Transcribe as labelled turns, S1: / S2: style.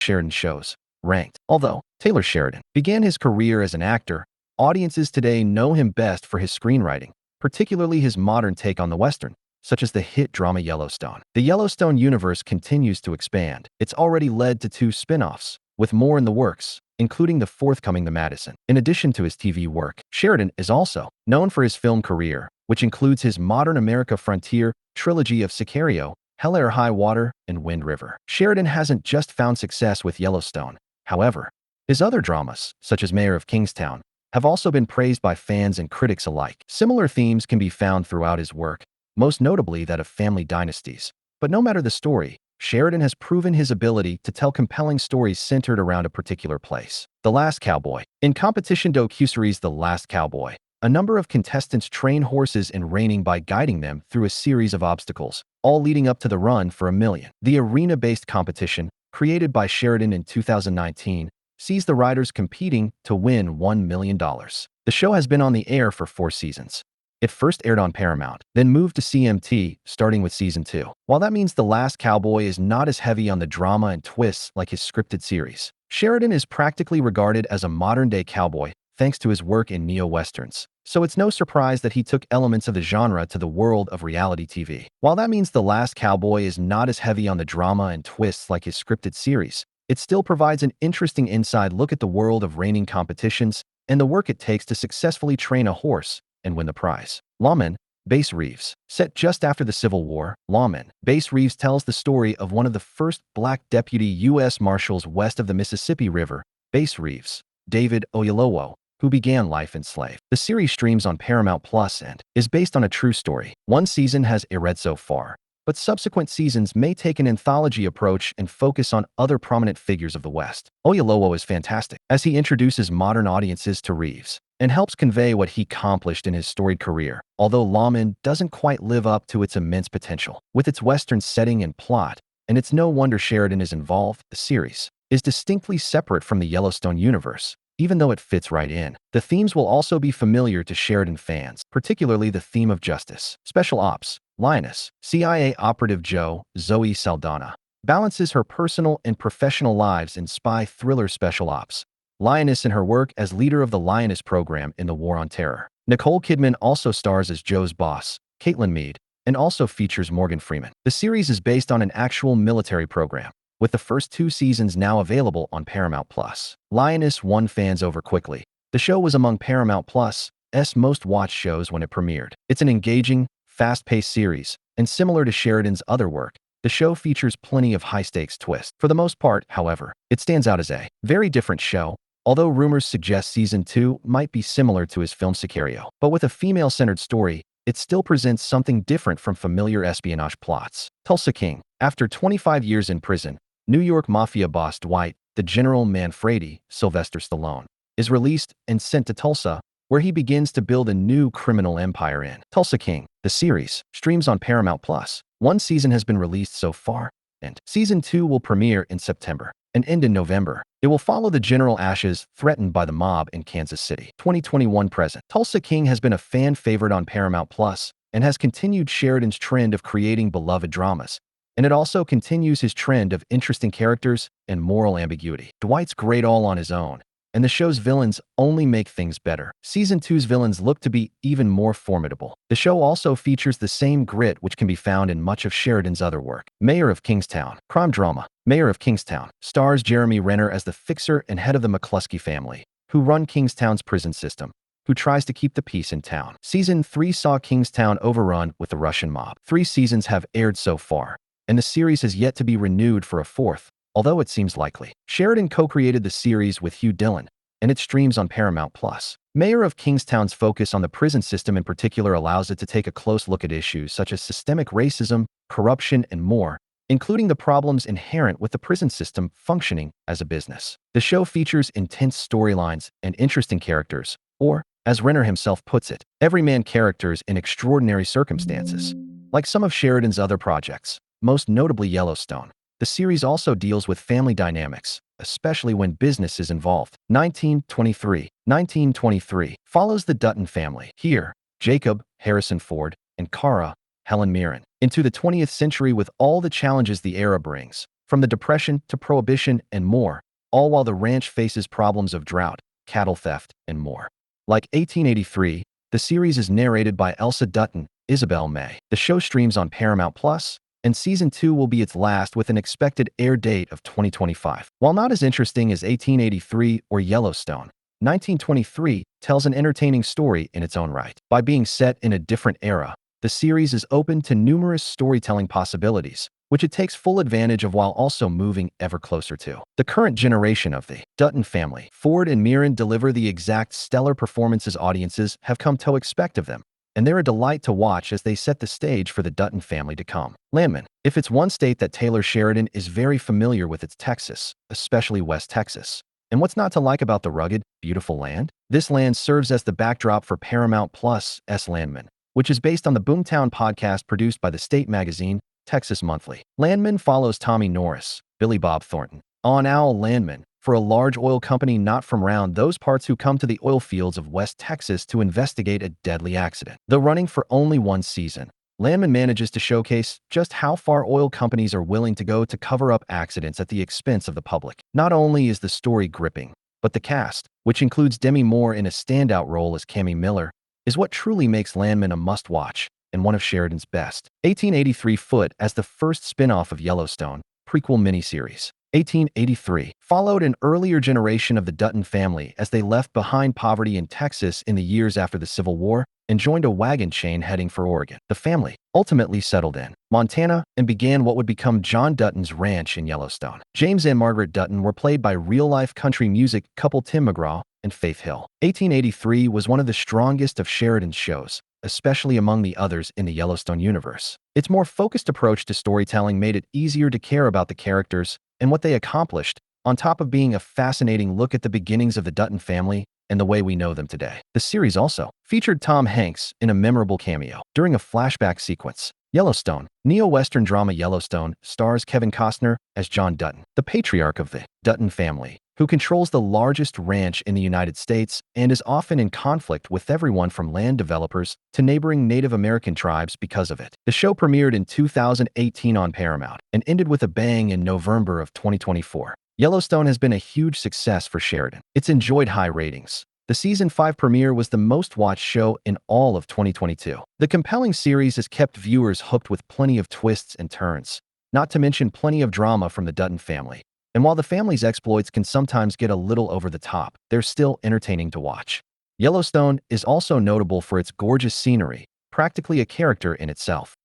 S1: Sheridan shows, ranked. Although Taylor Sheridan began his career as an actor, audiences today know him best for his screenwriting, particularly his modern take on the Western, such as the hit drama Yellowstone. The Yellowstone universe continues to expand. It's already led to 2 spin-offs, with more in the works, including the forthcoming The Madison. In addition to his TV work, Sheridan is also known for his film career, which includes his Modern America Frontier trilogy of Sicario, Hell or High Water, and Wind River. Sheridan hasn't just found success with Yellowstone. However, his other dramas, such as Mayor of Kingstown, have also been praised by fans and critics alike. Similar themes can be found throughout his work, most notably that of family dynasties. But no matter the story, Sheridan has proven his ability to tell compelling stories centered around a particular place. The Last Cowboy. In competition docuseries The Last Cowboy, a number of contestants train horses in reining by guiding them through a series of obstacles, all leading up to the run for $1 million. The arena-based competition, created by Sheridan in 2019, sees the riders competing to win $1 million. The show has been on the air for 4 seasons. It first aired on Paramount, then moved to CMT, starting with Season 2. While that means The Last Cowboy is not as heavy on the drama and twists like his scripted series, Sheridan is practically regarded as a modern-day cowboy thanks to his work in neo-westerns. So it's no surprise that he took elements of the genre to the world of reality TV. While that means The Last Cowboy is not as heavy on the drama and twists like his scripted series, it still provides an interesting inside look at the world of reining competitions and the work it takes to successfully train a horse and win the prize. Lawmen, Base Reeves. Set just after the Civil War, Lawmen, Base Reeves tells the story of one of the first black deputy U.S. Marshals west of the Mississippi River, Base Reeves, David Oyelowo, who began life enslaved. The series streams on Paramount Plus and is based on a true story. 1 season has aired so far, but subsequent seasons may take an anthology approach and focus on other prominent figures of the West. Oyelowo is fantastic, as he introduces modern audiences to Reeves and helps convey what he accomplished in his storied career, although Lawmen doesn't quite live up to its immense potential. With its Western setting and plot, and it's no wonder Sheridan is involved, the series is distinctly separate from the Yellowstone universe, even though it fits right in. The themes will also be familiar to Sheridan fans, particularly the theme of justice. Special Ops. Lioness, CIA operative Zoe Saldaña, balances her personal and professional lives in spy thriller Special Ops. Lioness in her work as leader of the Lioness program in the War on Terror. Nicole Kidman also stars as Joe's boss, Caitlin Meade, and also features Morgan Freeman. The series is based on an actual military program, with the first 2 seasons now available on Paramount Plus. Lioness won fans over quickly. The show was among Paramount Plus' most watched shows when it premiered. It's an engaging, fast-paced series, and similar to Sheridan's other work, the show features plenty of high-stakes twists. For the most part, however, it stands out as a very different show, although rumors suggest Season 2 might be similar to his film Sicario. But with a female-centered story, it still presents something different from familiar espionage plots. Tulsa King. After 25 years in prison, New York Mafia boss Dwight, the General Manfredi, Sylvester Stallone, is released and sent to Tulsa, where he begins to build a new criminal empire in Tulsa King. The series streams on Paramount Plus. 1 season has been released so far, and Season 2 will premiere in September and end in November. It will follow the General Ashes threatened by the mob in Kansas City. 2021 present. Tulsa King has been a fan favorite on Paramount Plus and has continued Sheridan's trend of creating beloved dramas, and it also continues his trend of interesting characters and moral ambiguity. Dwight's great all on his own, and the show's villains only make things better. Season 2's villains look to be even more formidable. The show also features the same grit which can be found in much of Sheridan's other work. Mayor of Kingstown. Crime drama. Mayor of Kingstown stars Jeremy Renner as the fixer and head of the McCluskey family, who run Kingstown's prison system, who tries to keep the peace in town. Season 3 saw Kingstown overrun with the Russian mob. 3 seasons have aired so far, and the series has yet to be renewed for a 4th, although it seems likely. Sheridan co-created the series with Hugh Dillon, and it streams on Paramount Plus. Mayor of Kingstown's focus on the prison system in particular allows it to take a close look at issues such as systemic racism, corruption, and more, including the problems inherent with the prison system functioning as a business. The show features intense storylines and interesting characters, or, as Renner himself puts it, everyman characters in extraordinary circumstances. Like some of Sheridan's other projects, most notably Yellowstone, the series also deals with family dynamics, especially when business is involved. 1923 follows the Dutton family. Here, Jacob, Harrison Ford, and Cara, Helen Mirren, into the 20th century with all the challenges the era brings, from the Depression to Prohibition and more, all while the ranch faces problems of drought, cattle theft, and more. Like 1883, the series is narrated by Elsa Dutton, Isabel May. The show streams on Paramount Plus, and Season 2 will be its last with an expected air date of 2025. While not as interesting as 1883 or Yellowstone, 1923 tells an entertaining story in its own right. By being set in a different era, the series is open to numerous storytelling possibilities, which it takes full advantage of while also moving ever closer to. The current generation of the Dutton family, Ford and Mirren, deliver the exact stellar performances audiences have come to expect of them, and they're a delight to watch as they set the stage for the Dutton family to come. Lawmen. If it's one state that Taylor Sheridan is very familiar with, it's Texas, especially West Texas. And what's not to like about the rugged, beautiful land? This land serves as the backdrop for Paramount Plus' Lawmen, which is based on the Boomtown podcast produced by the state magazine, Texas Monthly. Lawmen follows Tommy Norris, Billy Bob Thornton, on Owl Landman, for a large oil company not from around those parts who come to the oil fields of West Texas to investigate a deadly accident. Though running for only one season, Lawmen manages to showcase just how far oil companies are willing to go to cover up accidents at the expense of the public. Not only is the story gripping, but the cast, which includes Demi Moore in a standout role as Cammy Miller, is what truly makes Lawmen a must-watch and one of Sheridan's best. 1883 foot as the first spin-off of Yellowstone, prequel miniseries. 1883 followed an earlier generation of the Dutton family as they left behind poverty in Texas in the years after the Civil War and joined a wagon chain heading for Oregon. The family ultimately settled in Montana and began what would become John Dutton's ranch in Yellowstone. James and Margaret Dutton were played by real-life country music couple Tim McGraw and Faith Hill. 1883 was one of the strongest of Sheridan's shows, especially among the others in the Yellowstone universe. Its more focused approach to storytelling made it easier to care about the characters and what they accomplished, on top of being a fascinating look at the beginnings of the Dutton family and the way we know them today. The series also featured Tom Hanks in a memorable cameo during a flashback sequence. Yellowstone. Neo-Western drama Yellowstone stars Kevin Costner as John Dutton, the patriarch of the Dutton family, who controls the largest ranch in the United States and is often in conflict with everyone from land developers to neighboring Native American tribes because of it. The show premiered in 2018 on Paramount and ended with a bang in November of 2024. Yellowstone has been a huge success for Sheridan. It's enjoyed high ratings. The Season 5 premiere was the most-watched show in all of 2022. The compelling series has kept viewers hooked with plenty of twists and turns, not to mention plenty of drama from the Dutton family. And while the family's exploits can sometimes get a little over the top, they're still entertaining to watch. Yellowstone is also notable for its gorgeous scenery, practically a character in itself.